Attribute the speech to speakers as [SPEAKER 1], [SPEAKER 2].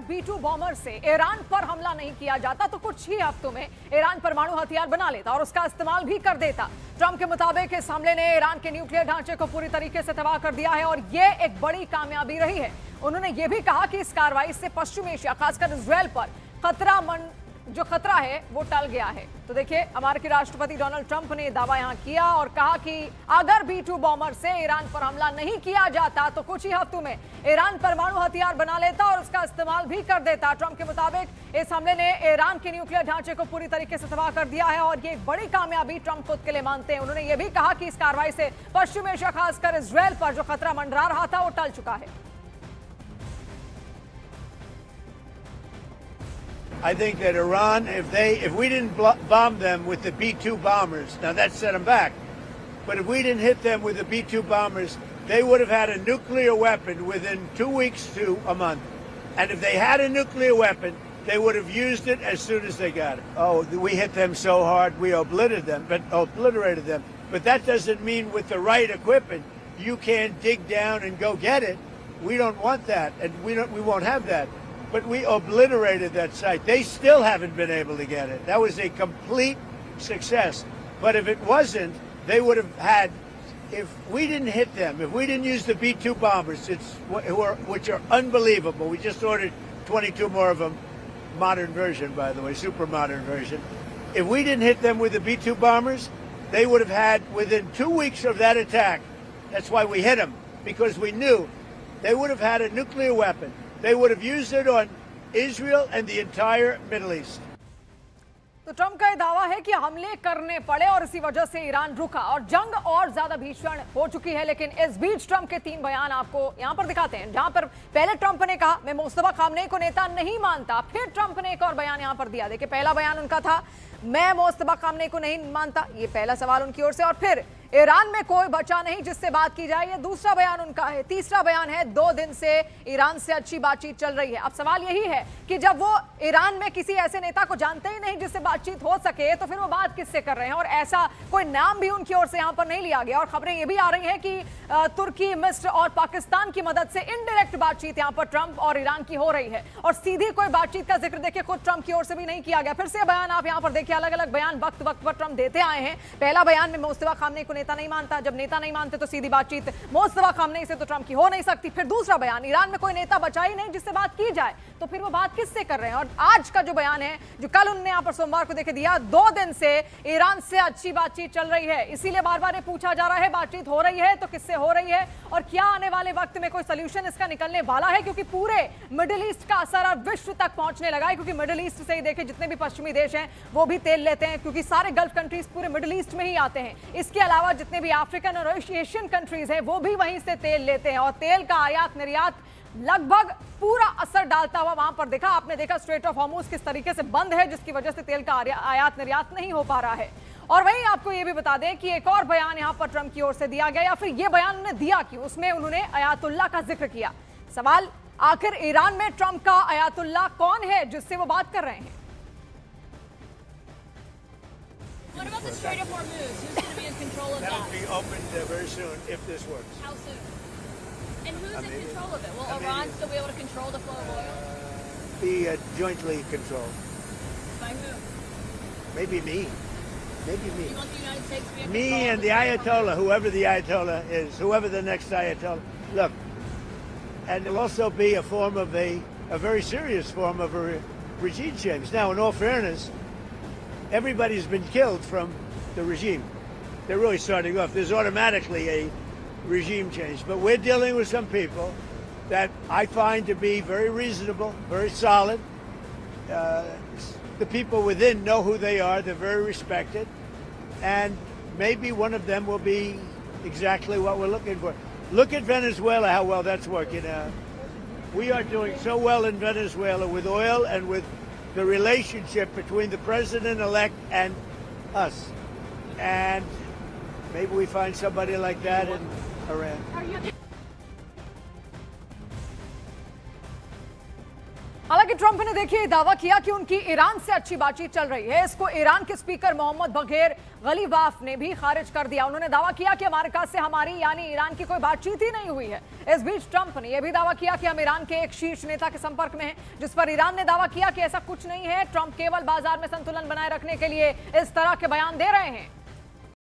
[SPEAKER 1] B-2 bomber से Iran पर हमला नहीं किया जाता तो कुछ ही हफ्तों में ईरान परमाणु हथियार बना लेता और उसका इस्तेमाल भी कर देता। ट्रंप के मुताबिक इस हमले ने ईरान के न्यूक्लियर ढांचे को पूरी तरीके से तबाह कर दिया है और ये एक बड़ी कामयाबी रही है। उन्होंने ये भी कहा कि इस कार्रवाई से पश्चिम एशिया, खासकर इजरायल पर जो खतरा है वो टल गया है। तो देखिए, अमेरिकी राष्ट्रपति डोनाल्ड ट्रंप ने दावा यहां किया और कहा कि अगर B-2 बॉम्बर से ईरान पर हमला नहीं किया जाता तो कुछ ही हफ्तों में ईरान परमाणु हथियार बना लेता और उसका इस्तेमाल भी कर देता। ट्रंप के मुताबिक इस हमले ने ईरान के न्यूक्लियर ढांचे को पूरी तरीके से तबाह कर दिया है और ये एक बड़ी कामयाबी ट्रंप खुद के लिए मानते हैं। उन्होंने ये भी कहा कि इस कार्रवाई से पश्चिम एशिया, खासकर इजरायल पर जो खतरा मंडरा रहा था वो टल चुका है।
[SPEAKER 2] I think that Iran, if we didn't bomb them with the B-2 bombers, now that set them back, but if we didn't hit them with the B-2 bombers, they would have had a nuclear weapon within 2 weeks to a month. And if they had a nuclear weapon, they would have used it as soon as they got it. Oh, we hit them so hard, we obliterated them. But that doesn't mean with the right equipment, you can't dig down and go get it. We don't want that, and we won't have that. But we obliterated that site. They still haven't been able to get it. That was a complete success. But if it wasn't, they would have had, if we didn't hit them, if we didn't use the B-2 bombers, which are unbelievable. We just ordered 22 more of them, modern version, by the way, super modern version. If we didn't hit them with the B-2 bombers, they would have had, within 2 weeks of that attack, that's why we hit them, because we knew they would have had a nuclear weapon. They would have used it on Israel and the entire Middle East.
[SPEAKER 1] तो Trump का यह दावा है कि हमले करने पड़े और इसी वजह से ईरान रुका और जंग और ज्यादा भीषण हो चुकी है। लेकिन इस बीच ट्रंप के 3 बयान आपको यहां पर दिखाते हैं, जहां पर पहले ट्रंप ने कहा मैं मुस्तफा खामनेई को नेता नहीं मानता। फिर ट्रंप ने एक और बयान यहां पर दिया। देखिए, पहला बयान उनका था मैं मुस्तफा खामनेई को नहीं मानता, ये पहला सवाल उनकी ओर से। और फिर ईरान में कोई बचा नहीं जिससे बात की जाए, ये दूसरा बयान उनका है। तीसरा बयान है 2 दिन से ईरान से अच्छी बातचीत चल रही है। अब सवाल यही है कि जब वो ईरान में किसी ऐसे नेता को जानते ही नहीं जिससे बातचीत हो सके तो फिर वो बात किससे कर रहे हैं? और ऐसा कोई नाम भी उनकी ओर से यहां पर नहीं लिया गया। और खबरें ये भी आ रही हैं कि तुर्की, मिस्र और पाकिस्तान की मदद से इनडायरेक्ट बातचीत यहां पर ट्रंप और ईरान की हो रही है और सीधी कोई बातचीत का जिक्र देखिए खुद ट्रंप की ओर से भी नहीं किया गया। फिर से बयान आप यहां पर देखिए, अलग अलग बयान वक्त वक्त पर ट्रंप देते आए हैं। पहला बयान में मुस्तफा खामनेई को नेता नहीं मानता, जब नेता नहीं मानते तो सीधी बातचीत मुस्तफा खामनेई से तो ट्रंप की हो नहीं सकती। फिर दूसरा बयान, ईरान में कोई नेता बचा ही नहीं जिससे बात की जाए, तो फिर वो बात किससे कर रहे हैं? और आज का जो बयान है, जो कल उन्होंने यहां पर सोमवार को देखे दिया, 2 दिन से ईरान से अच्छी बातचीत चल रही है। इसीलिए बार बार ये पूछा जा रहा है बातचीत हो रही है तो किससे हो रही है और क्या आने वाले वक्त में कोई सोल्यूशन इसका निकलने वाला है? क्योंकि पूरे मिडिल ईस्ट का असर अब विश्व तक पहुंचने लगा है। क्योंकि मिडिल ईस्ट से ही देखिए, जितने भी पश्चिमी देश हैं वो भी तेल लेते हैं, क्योंकि सारे गल्फ कंट्रीज पूरे मिडिल ईस्ट में ही आते हैं। इसके अलावा जितने भी अफ्रीकन और एशियन कंट्रीज हैं वो भी वहीं से तेल लेते हैं और तेल का आयात निर्यात लगभग पूरा असर डालता हुआ वहां पर देखा। आपने देखा स्ट्रेट ऑफ हॉर्मुज किस तरीके से बंद है, जिसकी वजह से तेल का आयात निर्यात नहीं हो पा रहा है। और वहीं आपको यह भी बता दें कि एक और बयान यहां पर ट्रंप की ओर से दिया गया, या फिर यह बयान उन्होंने दिया कि उसमें उन्होंने अयातुल्ला का जिक्र किया। सवाल, आखिर ईरान में ट्रंप का अयातुल्ला कौन है जिससे वो बात कर रहे हैं?
[SPEAKER 3] What about the Strait of Hormuz? Who's going to be in control of that?
[SPEAKER 2] That'll be opened very soon if this works.
[SPEAKER 3] How soon? And who's in control of it? Will Iran still be able to control the flow of oil?
[SPEAKER 2] Be jointly controlled.
[SPEAKER 3] By who?
[SPEAKER 2] Maybe me. Maybe me.
[SPEAKER 3] You want the United States to be in
[SPEAKER 2] Me
[SPEAKER 3] control
[SPEAKER 2] and
[SPEAKER 3] of
[SPEAKER 2] the Ayatollah, whoever the Ayatollah is, whoever the next Ayatollah. Look, and it'll also be a form of a very serious form of a regime change. Now, in all fairness, everybody's been killed from the regime. They're really starting off. There's automatically a regime change. But we're dealing with some people that I find to be very reasonable, very solid. The people within know who they are. They're very respected. And maybe one of them will be exactly what we're looking for. Look at Venezuela, how well that's working out. We are doing so well in Venezuela with oil and with the relationship between the president-elect and us. And maybe we find somebody like that in Iran.
[SPEAKER 1] हालांकि Trump ने देखिए दावा किया कि उनकी Iran से अच्छी बातचीत चल रही है। इसको ईरान के स्पीकर मोहम्मद बघेर गलीबाफ ने भी खारिज कर दिया। उन्होंने दावा किया कि अमेरिका से हमारी यानी ईरान की कोई बातचीत ही नहीं हुई है। इस बीच ट्रंप ने यह भी दावा किया कि हम ईरान के एक शीर्ष नेता के संपर्क में हैं, जिस पर ईरान ने दावा किया कि ऐसा कुछ नहीं है। ट्रंप केवल बाजार में संतुलन बनाए रखने के लिए इस तरह के बयान दे रहे हैं।